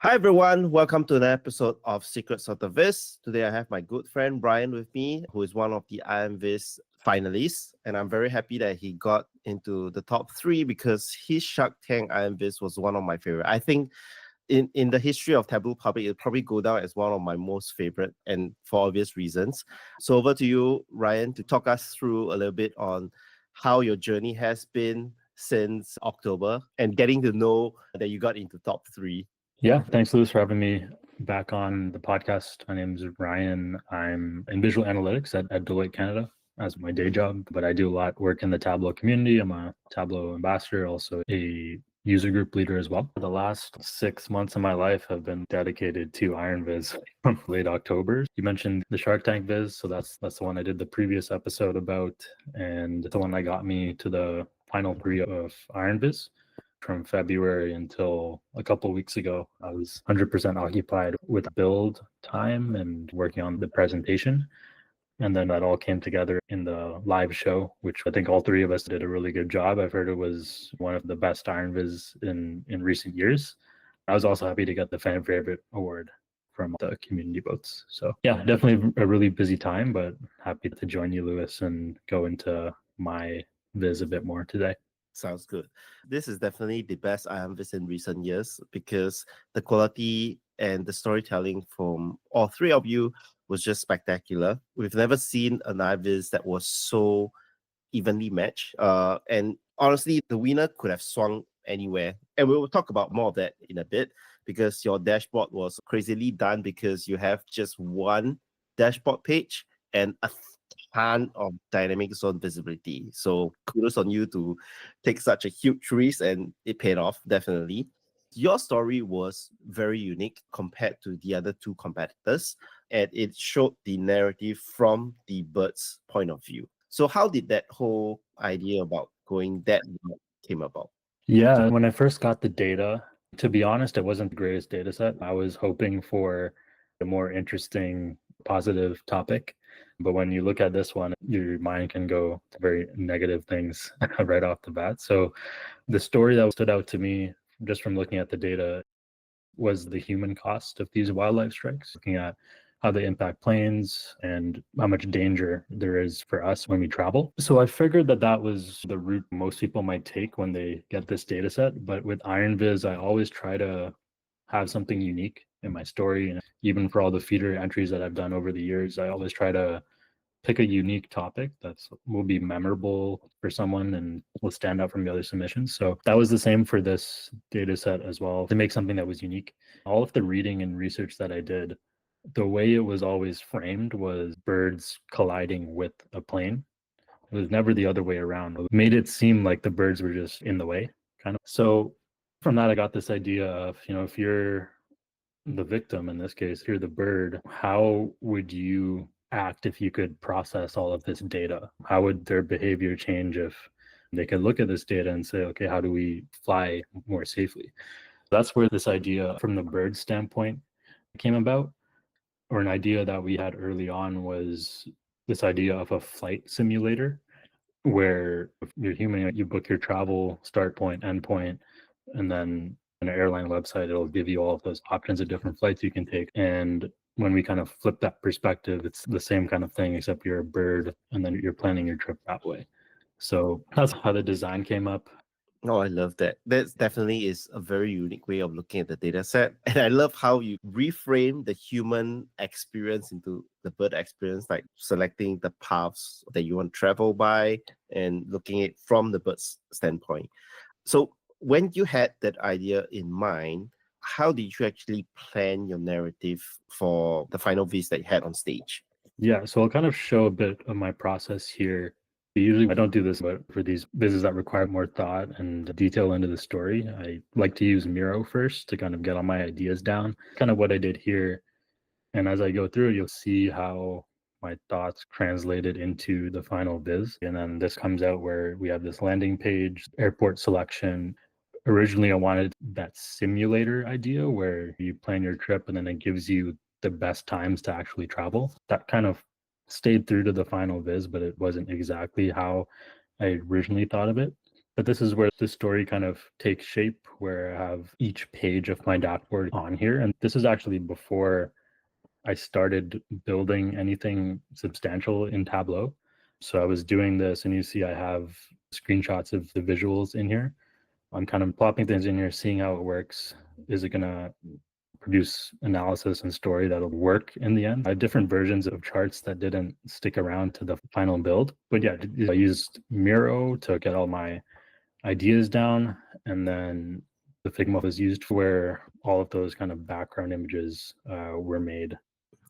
Hi everyone, welcome to an episode of Secrets of the Viz. Today I have my good friend Brian with me, who is one of the IronViz finalists, and I'm very happy that he got into the top three because his Shark Tank IronViz was one of my favorite. I think in the history of Tableau Public, it'll probably go down as one of my most favorite, and for obvious reasons. So over to you, Ryan, to talk us through a little bit on how your journey has been since October and getting to know that you got into top three. Yeah, thanks, Lewis, for having me back on the podcast. My name is Ryan. I'm in visual analytics at Deloitte Canada as my day job, but I do a lot of work in the Tableau community. I'm a Tableau ambassador, also a user group leader as well. The last 6 months of my life have been dedicated to IronViz from late October. You mentioned the Shark Tank Viz, so that's the one I did the previous episode about, and the one that got me to the final three of IronViz. From February until a couple of weeks ago, I was 100% occupied with build time and working on the presentation. And then that all came together in the live show, which I think all three of us did a really good job. I've heard it was one of the best IronViz in recent years. I was also happy to get the fan favorite award from the community votes. So yeah, definitely a really busy time, but happy to join you, Lewis, and go into my viz a bit more today. Sounds good. This is definitely the best IronViz in recent years because the quality and the storytelling from all three of you was just spectacular. We've never seen an IronViz that was so evenly matched. And honestly, the winner could have swung anywhere. And we will talk about more of that in a bit because your dashboard was crazily done because you have just one dashboard page and a ton of dynamic zone visibility. So kudos on you to take such a huge risk, and it paid off, definitely. Your story was very unique compared to the other two competitors, and it showed the narrative from the bird's point of view. So how did that whole idea about going that route came about? Yeah, when I first got the data, to be honest, it wasn't the greatest data set. I was hoping for a more interesting, positive topic. But when you look at this one, your mind can go to very negative things right off the bat. So the story that stood out to me just from looking at the data was the human cost of these wildlife strikes, looking at how they impact planes and how much danger there is for us when we travel. So I figured that was the route most people might take when they get this data set. But with IronViz, I always try to have something unique in my story. And even for all the feeder entries that I've done over the years, I always try to pick a unique topic that will be memorable for someone and will stand out from the other submissions. So that was the same for this data set as well, to make something that was unique. All of the reading and research that I did, the way it was always framed was birds colliding with a plane. It was never the other way around. It made it seem like the birds were just in the way, kind of. So from that, I got this idea of, if you're the victim, in this case, you're the bird, how would you act if you could process all of this data? How would their behavior change if they could look at this data and say, okay, how do we fly more safely? That's where this idea from the bird standpoint came about, or an idea that we had early on was this idea of a flight simulator, where if you're human, you book your travel start point, end point, and then an airline website, it'll give you all of those options of different flights you can take. And when we kind of flip that perspective, it's the same kind of thing, except you're a bird and then you're planning your trip that way. So that's how the design came up. Oh, I love that. That definitely is a very unique way of looking at the data set. And I love how you reframe the human experience into the bird experience, like selecting the paths that you want to travel by and looking at it from the bird's standpoint. So when you had that idea in mind, how did you actually plan your narrative for the final viz that you had on stage? Yeah, so I'll kind of show a bit of my process here. Usually I don't do this, but for these businesses that require more thought and detail into the story, I like to use Miro first to kind of get all my ideas down, kind of what I did here. And as I go through, you'll see how my thoughts translated into the final viz. And then this comes out where we have this landing page, airport selection. Originally, I wanted that simulator idea where you plan your trip and then it gives you the best times to actually travel. That kind of stayed through to the final viz, but it wasn't exactly how I originally thought of it. But this is where the story kind of takes shape, where I have each page of my dashboard on here. And this is actually before I started building anything substantial in Tableau. So I was doing this, and you see I have screenshots of the visuals in here. I'm kind of plopping things in here, seeing how it works. Is it going to produce analysis and story that'll work in the end? I had different versions of charts that didn't stick around to the final build. But yeah, I used Miro to get all my ideas down, and then the Figma was used for where all of those kind of background images were made.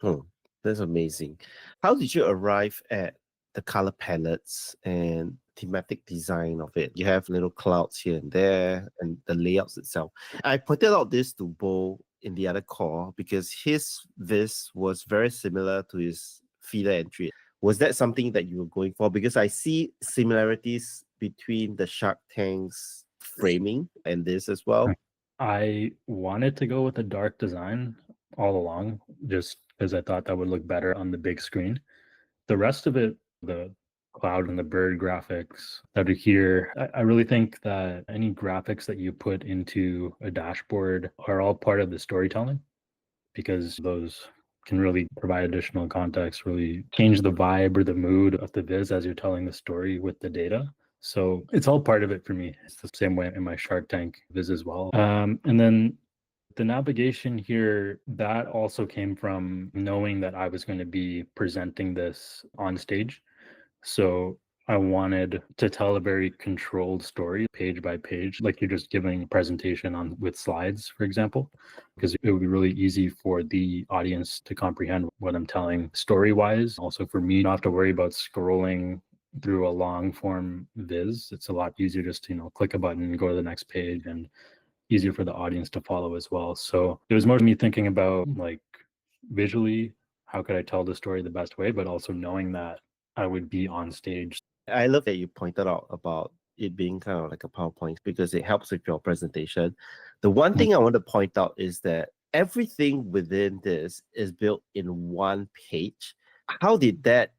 Oh, that's amazing. How did you arrive at the color palettes and thematic design of it? You have little clouds here and there, and the layouts itself. I pointed out this to Bo in the other call because his Viz was very similar to his feeder entry. Was that something that you were going for? Because I see similarities between the Shark Tank's framing and this as well. I wanted to go with a dark design all along, just because I thought that would look better on the big screen. The rest of it, the cloud and the bird graphics that are here, I really think that any graphics that you put into a dashboard are all part of the storytelling, because those can really provide additional context, really change the vibe or the mood of the viz as you're telling the story with the data. So it's all part of it for me. It's the same way in my Shark Tank viz as well. And then the navigation here, that also came from knowing that I was going to be presenting this on stage. So I wanted to tell a very controlled story, page by page, like you're just giving a presentation on with slides, for example, because it would be really easy for the audience to comprehend what I'm telling story-wise. Also for me, not have to worry about scrolling through a long form viz. It's a lot easier just to, click a button and go to the next page, and easier for the audience to follow as well. So it was more me thinking about like visually, how could I tell the story the best way, but also knowing that I would be on stage. I love that you pointed out about it being kind of like a PowerPoint because it helps with your presentation. The one thing I want to point out is that everything within this is built in one page. How did that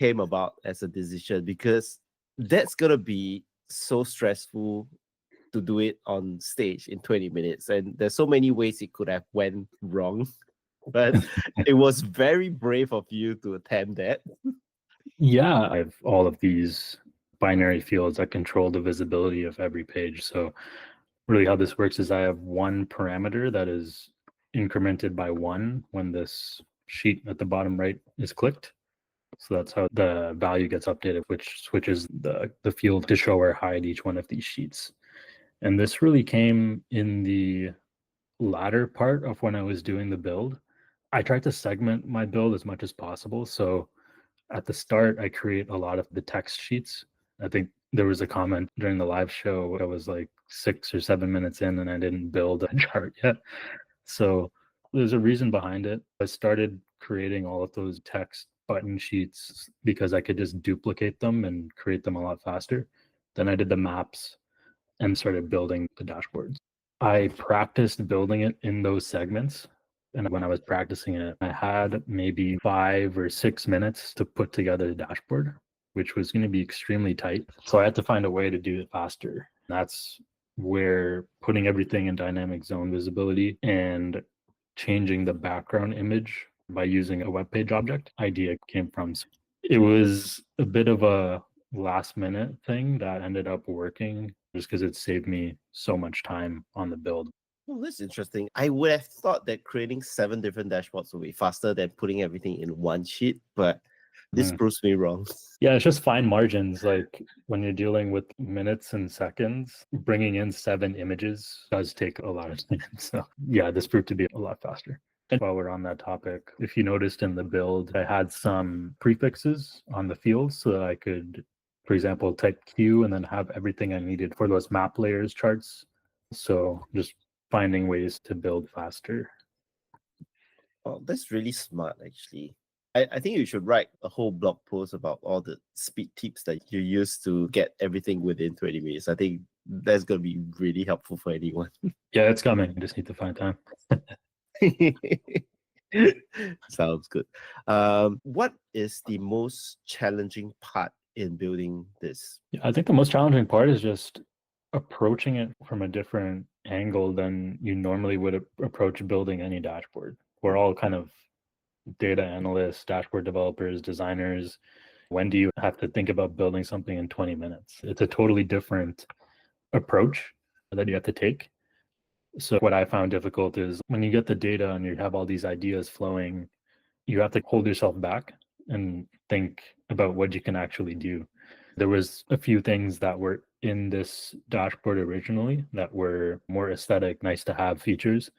came about as a decision? Because that's gonna be so stressful to do it on stage in 20 minutes. And there's so many ways it could have went wrong. But it was very brave of you to attempt that. Yeah, I have all of these binary fields that control the visibility of every page. So really how this works is I have one parameter that is incremented by 1 when this sheet at the bottom right is clicked. So that's how the value gets updated, which switches the field to show or hide each one of these sheets. And this really came in the latter part of when I was doing the build. I tried to segment my build as much as possible. So at the start, I create a lot of the text sheets. I think there was a comment during the live show. I was like 6 or 7 minutes in and I didn't build a chart yet. So there's a reason behind it. I started creating all of those text button sheets because I could just duplicate them and create them a lot faster. Then I did the maps and started building the dashboards. I practiced building it in those segments. And when I was practicing it, I had maybe 5 or 6 minutes to put together the dashboard, which was going to be extremely tight. So I had to find a way to do it faster. That's where putting everything in dynamic zone visibility and changing the background image by using a web page object idea came from. It was a bit of a last minute thing that ended up working just because it saved me so much time on the build. Oh, that's interesting. I would have thought that creating 7 different dashboards would be faster than putting everything in one sheet, but this proves me wrong. Yeah, it's just fine margins. Like when you're dealing with minutes and seconds, bringing in 7 images does take a lot of time. So yeah, this proved to be a lot faster. And while we're on that topic, if you noticed in the build, I had some prefixes on the fields so that I could, for example, type Q and then have everything I needed for those map layers charts. So just finding ways to build faster. Oh, that's really smart, actually. I think you should write a whole blog post about all the speed tips that you use to get everything within 20 minutes. I think that's going to be really helpful for anyone. Yeah, it's coming. I just need to find time. Sounds good. What is the most challenging part in building this? Yeah, I think the most challenging part is just approaching it from a different angle than you normally would approach building any dashboard. We're all kind of data analysts, dashboard developers, designers. When do you have to think about building something in 20 minutes? It's a totally different approach that you have to take. So what I found difficult is when you get the data and you have all these ideas flowing, you have to hold yourself back and think about what you can actually do. There was a few things that were in this dashboard originally that were more aesthetic, nice to have features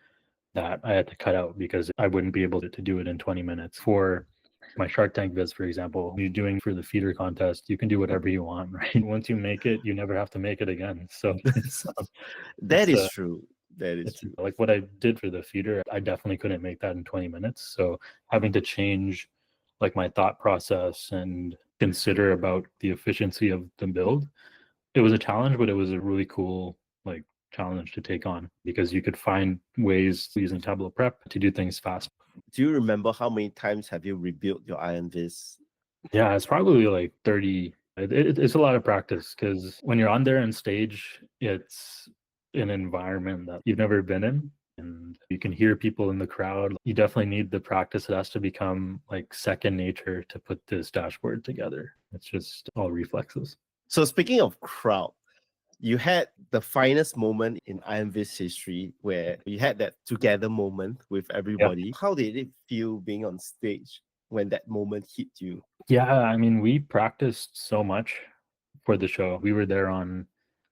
that I had to cut out because I wouldn't be able to do it in 20 minutes. For my Shark Tank viz, for example, you're doing for the feeder contest, you can do whatever you want, right? Once you make it, you never have to make it again. So That it's, is true. That is true. like what I did for the feeder, I definitely couldn't make that in 20 minutes. So having to change like my thought process and consider about the efficiency of the build, it was a challenge, but it was a really cool like challenge to take on because you could find ways using Tableau prep to do things fast. Do you remember how many times have you rebuilt your IronViz? Yeah, it's probably like 30. It's a lot of practice because when you're on there on stage, it's an environment that you've never been in and you can hear people in the crowd. You definitely need the practice. It has to become like second nature to put this dashboard together. It's just all reflexes. So speaking of crowd, you had the finest moment in IronViz history where you had that together moment with everybody. Yeah. How did it feel being on stage when that moment hit you? Yeah, I mean, we practiced so much for the show. We were there on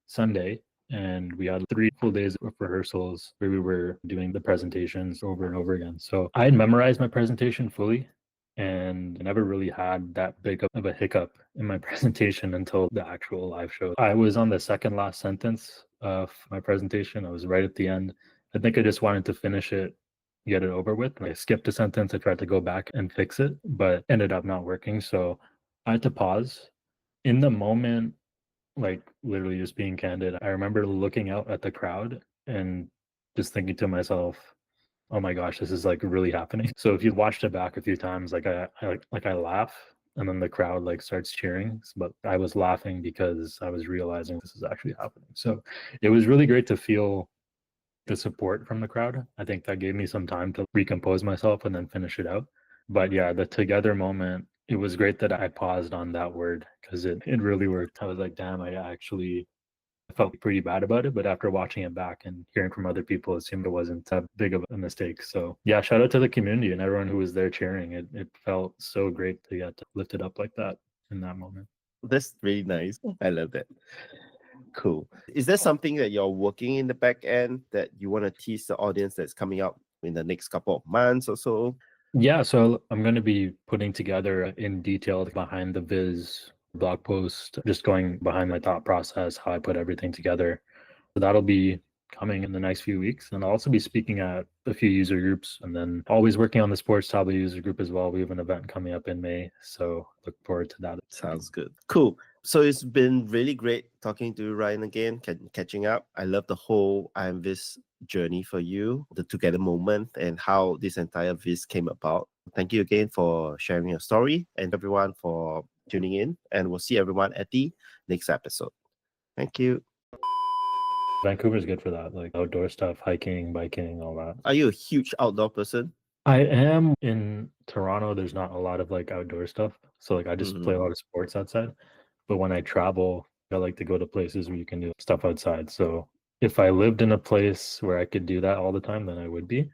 Sunday and we had 3 full days of rehearsals where we were doing the presentations over and over again. So I had memorized my presentation fully and never really had that big of a hiccup in my presentation until the actual live show. I was on the second last sentence of my presentation. I was right at the end. I think I just wanted to finish it, get it over with. I skipped a sentence. I tried to go back and fix it, but ended up not working. So I had to pause. In the moment, like literally just being candid, I remember looking out at the crowd and just thinking to myself, oh my gosh, this is like really happening. So if you watched it back a few times, like I laugh and then the crowd like starts cheering, but I was laughing because I was realizing this is actually happening. So it was really great to feel the support from the crowd. I think that gave me some time to recompose myself and then finish it out. But yeah, the together moment, it was great that I paused on that word because it really worked. I was like, damn, I felt pretty bad about it, but after watching it back and hearing from other people, it seemed it wasn't that big of a mistake. So yeah, shout out to the community and everyone who was there cheering. It felt so great to get lifted up like that in that moment. That's really nice. I love that. Cool. Is there something that you're working in the back end that you want to tease the audience that's coming up in the next couple of months or so? Yeah, so I'm going to be putting together in detail behind the viz blog post, just going behind my thought process, how I put everything together. So that'll be coming in the next few weeks. And I'll also be speaking at a few user groups and then always working on the sports Tableau user group as well. We have an event coming up in May. So look forward to that. Sounds good. Cool. So it's been really great talking to you, Ryan, again, catching up. I love the whole IronViz journey for you, the together moment, and how this entire Viz came about. Thank you again for sharing your story and everyone for tuning in. And we'll see everyone at the next episode. Thank you. Vancouver's good for that, like outdoor stuff, hiking, biking, all that. Are you a huge outdoor person? I am. In Toronto, there's not a lot of like outdoor stuff. So like I just play a lot of sports outside. But when I travel, I like to go to places where you can do stuff outside. So if I lived in a place where I could do that all the time, then I would be.